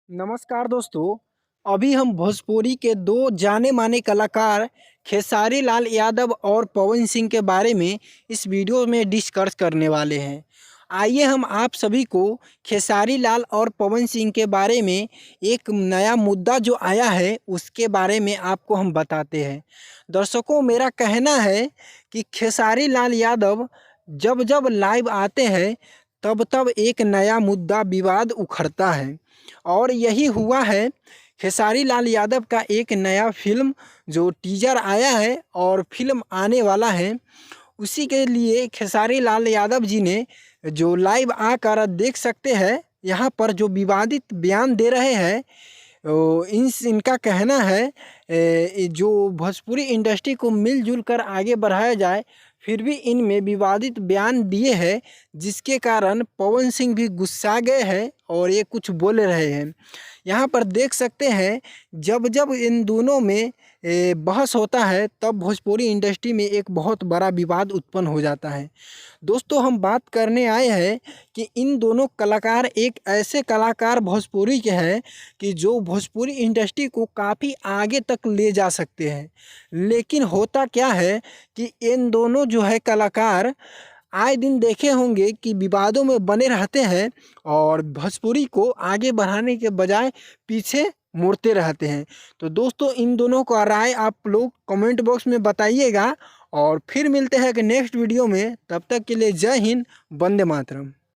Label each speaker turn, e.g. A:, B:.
A: नमस्कार दोस्तों। अभी हम भोजपुरी के दो जाने माने कलाकार खेसारी लाल यादव और पवन सिंह के बारे में इस वीडियो में डिस्कस करने वाले हैं। आइए हम आप सभी को खेसारी लाल और पवन सिंह के बारे में एक नया मुद्दा जो आया है उसके बारे में आपको हम बताते हैं। दर्शकों, मेरा कहना है कि खेसारी लाल यादव जब जब लाइव आते हैं तब तब एक नया मुद्दा विवाद उखड़ता है और यही हुआ है। खेसारी लाल यादव का एक नया फ़िल्म जो टीज़र आया है और फ़िल्म आने वाला है, उसी के लिए खेसारी लाल यादव जी ने जो लाइव आकर देख सकते हैं, यहाँ पर जो विवादित बयान दे रहे हैं। इनका कहना है जो भोजपुरी इंडस्ट्री को मिलजुल कर आगे बढ़ाया जाए, फिर भी इनमें विवादित बयान दिए हैं, जिसके कारण पवन सिंह भी गुस्सा गए हैं और ये कुछ बोल रहे हैं। यहाँ पर देख सकते हैं, जब जब इन दोनों में बहस होता है तब भोजपुरी इंडस्ट्री में एक बहुत बड़ा विवाद उत्पन्न हो जाता है। दोस्तों, हम बात करने आए हैं कि इन दोनों कलाकार एक ऐसे कलाकार भोजपुरी के हैं कि जो भोजपुरी इंडस्ट्री को काफ़ी आगे तक ले जा सकते हैं। लेकिन होता क्या है कि इन दोनों जो है कलाकार आए दिन देखे होंगे कि विवादों में बने रहते हैं और भोजपुरी को आगे बढ़ाने के बजाय पीछे मुड़ते रहते हैं। तो दोस्तों, इन दोनों का राय आप लोग कमेंट बॉक्स में बताइएगा और फिर मिलते हैं कि नेक्स्ट वीडियो में। तब तक के लिए जय हिंद, वंदे मातरम।